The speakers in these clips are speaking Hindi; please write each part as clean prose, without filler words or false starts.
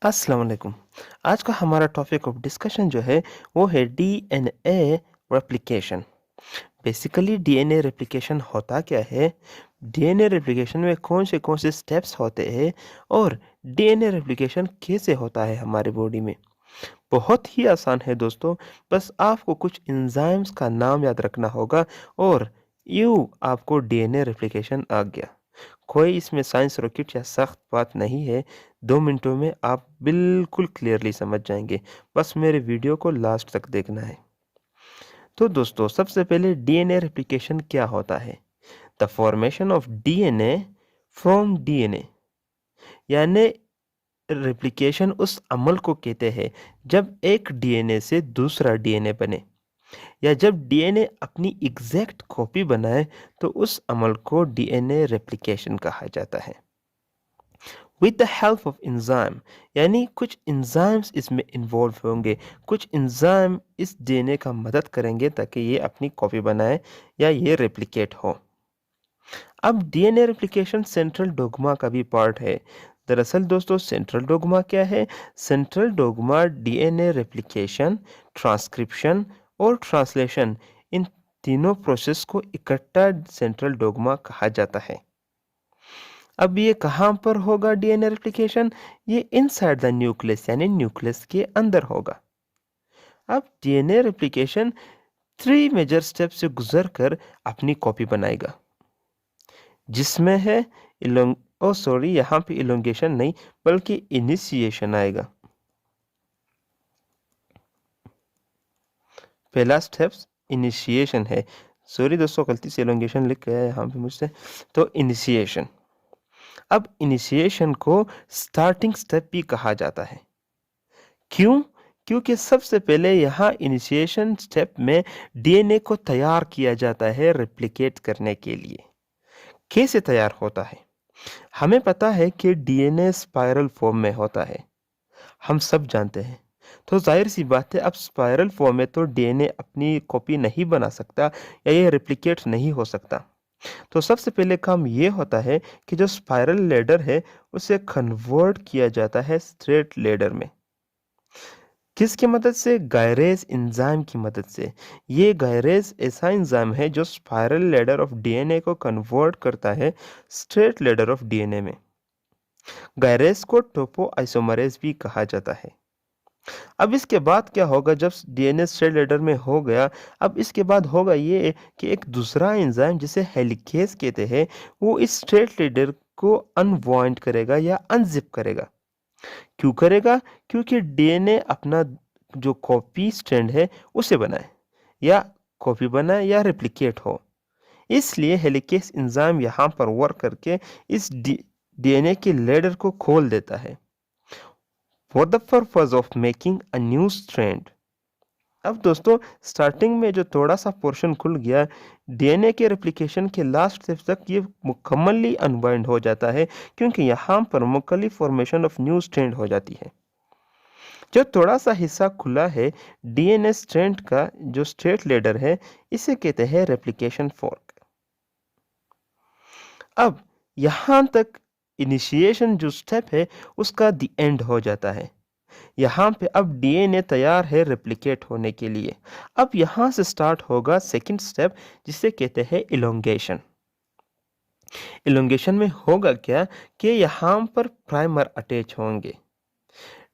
अस्सलाम वालेकुम। आज का हमारा टॉपिक ऑफ डिस्कशन जो है वो है DNA replication. Basically DNA replication होता क्या है, डीएनए रेप्लिकेशन में कौन से स्टेप्स होते हैं और डीएनए रेप्लिकेशन कैसे होता है हमारे बॉडी में। बहुत ही आसान है दोस्तों, बस आपको कुछ एंजाइम्स का नाम याद रखना होगा और यूँ आपको डीएनए रेप्लिकेशन आ गया। कोई इसमें साइंस रॉकेट या सख्त बात नहीं है। 2 मिनटों में आप बिल्कुल क्लियरली समझ जाएंगे। बस मेरे वीडियो को लास्ट तक देखना है। तो दोस्तों, सबसे पहले डीएनए रेप्लिकेशन क्या होता है? The formation of DNA from DNA, यानी रेप्लिकेशन उस अमल को कहते हैं जब एक डीएनए से दूसरा डीएनए बने, या जब डीएनए अपनी एग्जैक्ट कॉपी बनाए तो उस अमल को डीएनए रेप्लिकेशन कहा जाता है। With the help of enzyme, यानी कुछ एंजाइम्स इसमें इन्वॉल्व होंगे। कुछ एंजाइम इस डीएनए का मदद करेंगे ताकि ये अपनी कॉपी बनाए या ये रेप्लिकेट हो। अब डीएनए रेप्लिकेशन सेंट्रल डोग्मा का भी पार्ट है। दरअसल दोस्तों, सेंट्रल डोग्मा क्या है? Central dogma DNA replication, transcription और ट्रांसलेशन, इन तीनों प्रोसेस को इकट्ठा सेंट्रल डोग्मा कहा जाता है। अब ये कहाँ पर होगा डीएनए रेप्लिकेशन? ये इनसाइड द न्यूक्लियस, यानी न्यूक्लियस के अंदर होगा। अब डीएनए रेप्लिकेशन 3 मेजर स्टेप से गुजर कर अपनी कॉपी बनाएगा, जिसमें है यहाँ पे इलोंगेशन नहीं बल्कि इनिशिएशन आएगा। पहला स्टेप्स इनिशिएशन है। सॉरी दोस्तों, गलती से इलोंगेशन लिख गया है यहाँ पे मुझसे। तो इनिशिएशन, अब इनिशिएशन को स्टार्टिंग स्टेप भी कहा जाता है। क्यों? क्योंकि सबसे पहले यहाँ इनिशिएशन स्टेप में डीएनए को तैयार किया जाता है रेप्लिकेट करने के लिए। कैसे तैयार होता है? हमें पता है कि डीएनए स्पाइरल फॉर्म में होता है, हम सब जानते हैं। तो जाहिर सी बात है, अब स्पाइरल फॉर्म में तो डीएनए अपनी कॉपी नहीं बना सकता या ये रेप्लिकेट नहीं हो सकता। तो सबसे पहले काम ये होता है कि जो स्पाइरल लेडर है उसे कन्वर्ट किया जाता है स्ट्रेट लेडर में। किसकी मदद से? गायरेज एंजाइम की मदद से। ये गायरेज ऐसा एंजाइम है जो स्पाइरल लेडर ऑफ डीएनए को कन्वर्ट करता है स्ट्रेट लेडर ऑफ डीएनए में। गायरेज को टोपो आइसोमरेज भी कहा जाता है। अब इसके बाद क्या होगा? जब डीएनए स्ट्रेट लेडर में हो गया, अब इसके बाद होगा ये कि एक दूसरा एंजाइम जिसे हेलिकेज कहते हैं, वो इस स्ट्रेट लेडर को अनवाइंड करेगा या अनजिप करेगा। क्यों करेगा? क्योंकि डीएनए अपना जो कॉपी स्ट्रैंड है उसे बनाए, या कॉपी बनाए या रेप्लिकेट हो। इसलिए हेलिकेज एंजाइम यहाँ पर वर्क करके इस डीएनए के लेडर को खोल देता है for the purpose of making a new strand. अब दोस्तों, स्टार्टिंग में जो थोड़ा सा पोर्शन खुल गया, डीएनए के रेप्लिकेशन के लास्ट स्टेप तक ये मुकम्मली अनबाइंड हो जाता है, क्योंकि यहाँ पर मुकम्मली फॉर्मेशन ऑफ न्यू स्ट्रैंड हो जाती है। जो थोड़ा सा हिस्सा खुला है डीएनए स्ट्रैंड का, जो स्ट्रेट लेडर है, इसे कहते हैं रेप्लिकेशन फॉर्क। अब यहाँ तक इनिशिएशन जो स्टेप है उसका द एंड हो जाता है। यहाँ पे अब डीएनए तैयार है रेप्लिकेट होने के लिए। अब यहाँ से स्टार्ट होगा सेकंड स्टेप, जिसे कहते हैं इलोंगेशन। इलोंगेशन में होगा क्या कि यहाँ पर प्राइमर अटैच होंगे।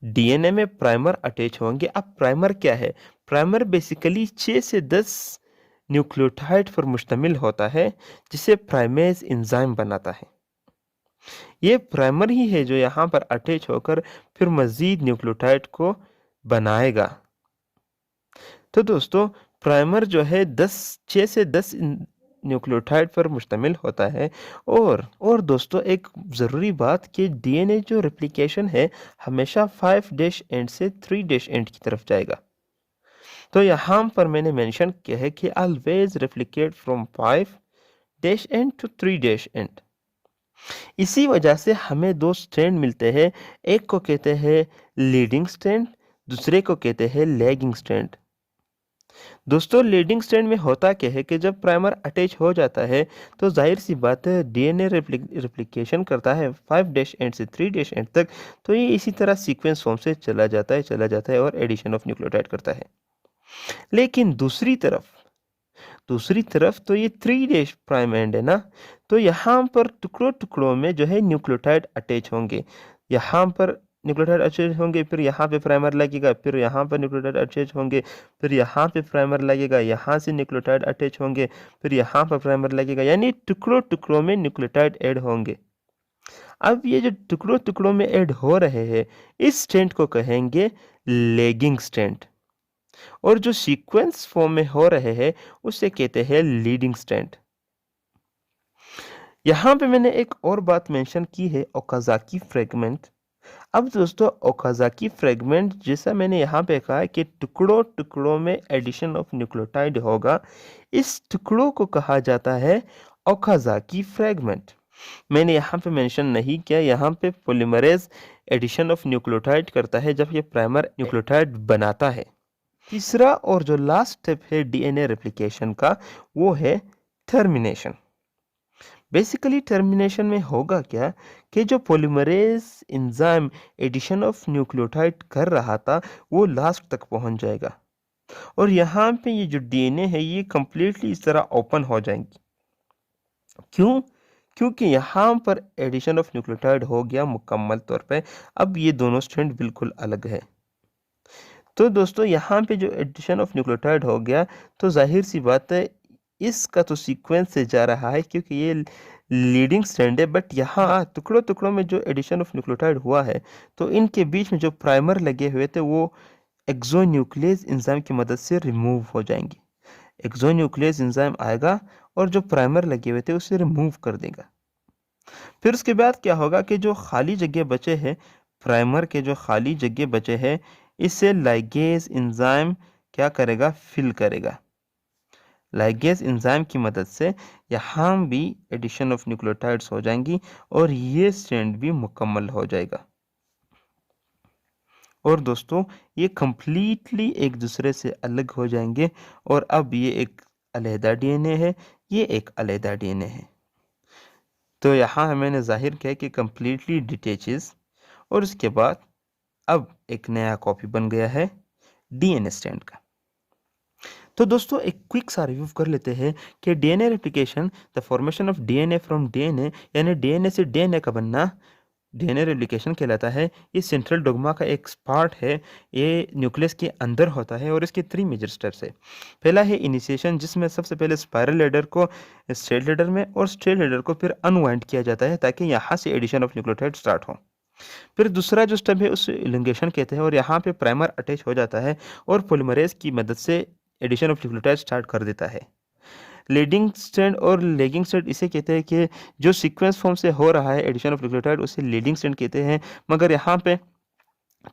डीएनए में प्राइमर अटैच होंगे। अब प्राइमर क्या है? प्राइमर बेसिकली 6 से 10 न्यूक्लियोटाइड पर मुश्तमिल होता है, जिसे प्राइमेज एंजाइम बनाता है। ये प्राइमर ही है जो यहाँ पर अटैच होकर फिर मज़ीद न्यूक्लियोटाइड को बनाएगा। तो दोस्तों, प्राइमर जो है 6 से 10 न्यूक्लियोटाइड पर मुश्तमिल होता है। और दोस्तों, एक ज़रूरी बात कि डीएनए जो रेप्लिकेशन है हमेशा 5' एंड से 3' एंड की तरफ जाएगा। तो यहाँ पर मैंने मेंशन किया है कि always replicate from 5' end to 3' end. इसी वजह से हमें दो स्ट्रैंड मिलते हैं। एक को कहते हैं लीडिंग स्ट्रैंड, दूसरे को कहते हैं लैगिंग स्ट्रैंड। दोस्तों लीडिंग स्ट्रैंड में होता क्या है कि जब प्राइमर अटैच हो जाता है तो जाहिर सी बात है डीएनए रेप्लिकेशन करता है 5 डैश एंड से 3 डैश एंड तक। तो ये इसी तरह सीक्वेंस फॉर्म से चला जाता है और एडिशन ऑफ न्यूक्लियोटाइड करता है। लेकिन दूसरी तरफ तो ये 3 डैश प्राइम एंड है ना, तो यहाँ पर टुकड़ों टुकड़ों में जो है न्यूक्लियोटाइड अटैच होंगे। यहाँ पर न्यूक्लियोटाइड अटैच होंगे, फिर यहाँ पे प्राइमर लगेगा, फिर यहाँ पर न्यूक्लियोटाइड अटैच होंगे, फिर यहाँ पे प्राइमर लगेगा, यहाँ से न्यूक्लियोटाइड अटैच होंगे, फिर यहाँ पर प्राइमर लगेगा, यानी टुकड़ों टुकड़ों में न्यूक्लियोटाइड ऐड होंगे। अब ये जो टुकड़ों टुकड़ों में ऐड हो रहे हैं, इस स्ट्रैंड को कहेंगे लेगिंग स्ट्रैंड, और जो सीक्वेंस फॉर्म में हो रहे हैं उसे कहते हैं लीडिंग स्ट्रैंड। यहाँ पे मैंने एक और बात मेंशन की है, ओकाज़ाकी फ्रेगमेंट। अब दोस्तों ओकाज़ाकी फ्रेगमेंट जैसा मैंने यहाँ पे कहा है कि टुकड़ों टुकड़ों में एडिशन ऑफ न्यूक्लियोटाइड होगा, इस टुकड़ों को कहा जाता है ओकाज़ाकी फ्रेगमेंट। मैंने यहाँ पे मेंशन नहीं किया, यहाँ पे पॉलीमरेज एडिशन ऑफ न्यूक्लियोटाइड करता है जब ये प्राइमर न्यूक्लियोटाइड बनाता है। तीसरा और जो लास्ट स्टेप है डीएनए रेप्लिकेशन का, वो है टर्मिनेशन। बेसिकली टर्मिनेशन में होगा क्या कि जो polymerase enzyme addition of nucleotide कर रहा था वो लास्ट तक पहुंच जाएगा, और यहाँ पे ये जो डीएनए है ये कंप्लीटली इस तरह ओपन हो जाएंगी। क्यों? क्योंकि यहाँ पर एडिशन ऑफ न्यूक्लियोटाइड हो गया मुकम्मल तौर पे। अब ये दोनों स्ट्रैंड बिल्कुल अलग है। तो दोस्तों यहाँ पे जो एडिशन ऑफ न्यूक्लियोटाइड हो गया, तो जाहिर सी बात है इसका तो सीक्वेंस से जा रहा है क्योंकि ये लीडिंग स्ट्रैंड है, बट यहाँ टुकड़ों टुकड़ों में जो एडिशन ऑफ न्यूक्लियोटाइड हुआ है तो इनके बीच में जो प्राइमर लगे हुए थे वो एक्सोन्यूक्लियस एंजाइम की मदद से रिमूव हो जाएंगे। एक्सोन्यूक्लियस एंजाइम आएगा और जो प्राइमर लगे हुए थे उसे रिमूव कर देगा। फिर उसके बाद क्या होगा कि जो खाली जगह बचे हैं, प्राइमर के जो खाली जगह बचे हैं, इसे लाइगेज एंजाइम क्या करेगा, फिल करेगा। लाइगेज एंजाइम की मदद से यहाँ भी एडिशन ऑफ न्यूक्लियोटाइड्स हो जाएंगी और ये स्ट्रैंड भी मुकम्मल हो जाएगा। और दोस्तों ये कंप्लीटली एक दूसरे से अलग हो जाएंगे, और अब ये एक अलहदा डीएनए है, ये एक अलहदा डीएनए है। तो यहाँ मैंने जाहिर किया कि कंप्लीटली डिटेचेस, और उसके बाद अब एक नया कॉपी बन गया है डीएनए स्ट्रैंड का। तो दोस्तों एक क्विक सा रिव्यू कर लेते हैं कि DNA replication, the formation of DNA from DNA, यानी डीएनए से डीएनए का बनना डीएनए रेप्लिकेशन कहलाता है। ये सेंट्रल डोग्मा का एक पार्ट है, ये न्यूक्लियस के अंदर होता है और इसके 3 मेजर स्टेप्स है। पहला है इनिशिएशन, जिसमें सबसे पहले स्पाइरल लेडर को स्ट्रेट लेडर में और स्ट्रेट लेडर को फिर अनवाइंड किया जाता है ताकि यहाँ से एडिशन ऑफ न्यूक्लियोटाइड स्टार्ट हो। फिर दूसरा जो स्टेप है उसे इलॉन्गेशन कहते हैं, और यहाँ पे प्राइमर अटैच हो जाता है और पॉलीमरेज की मदद से एडिशन ऑफ न्यूक्लियोटाइड स्टार्ट कर देता है। लीडिंग स्ट्रैंड और लेगिंग स्ट्रैंड इसे कहते हैं कि जो सीक्वेंस फॉर्म से हो रहा है एडिशन ऑफ न्यूक्लियोटाइड उसे लीडिंग स्ट्रैंड कहते हैं, मगर यहाँ पे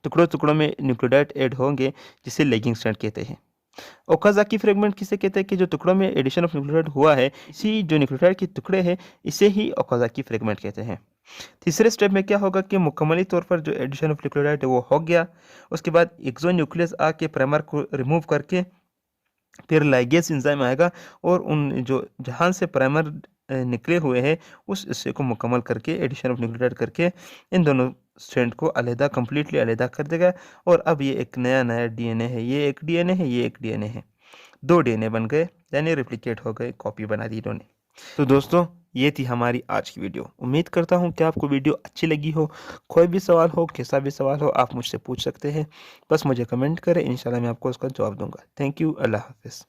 टुकड़ों टुकड़ों में न्यूक्लियोटाइड ऐड होंगे जिसे लेगिंग स्ट्रैंड कहते हैं। ओकाज़ाकी फ्रेगमेंट किसे कहते हैं कि जो टुकड़ों में एडिशन ऑफ न्यूक्लियोटाइड हुआ है, इसी जो न्यूक्लियोटाइड के टुकड़े हैं इसे ही ओकाज़ाकी फ्रेगमेंट कहते हैं। तीसरे स्टेप में क्या होगा कि मुकम्मली तौर पर जो एडिशन ऑफ न्यूक्लियोटाइड है वो हो गया, उसके बाद एक्सोन्यूक्लियस आके प्राइमर को रिमूव करके फिर लाइगेज एंजाइम आएगा और उन जो जहाँ से प्राइमर निकले हुए हैं उस हिस्से को मुकम्मल करके एडिशन ऑफ न्यूक्लियोटाइड करके इन दोनों स्ट्रैंड को अलहदा कंप्लीटली अलहदा कर देगा, और अब ये एक नया डीएनए है, ये एक डीएनए है, ये एक डीएनए है, 2 डीएनए बन गए, यानी रेप्लिकेट हो गए, कॉपी बना दी इन्होंने। तो दोस्तों ये थी हमारी आज की वीडियो। उम्मीद करता हूँ कि आपको वीडियो अच्छी लगी हो। कोई भी सवाल हो, कैसा भी सवाल हो, आप मुझसे पूछ सकते हैं, बस मुझे कमेंट करें, इंशाल्लाह मैं आपको उसका जवाब दूंगा। थैंक यू, अल्लाह हाफिज़।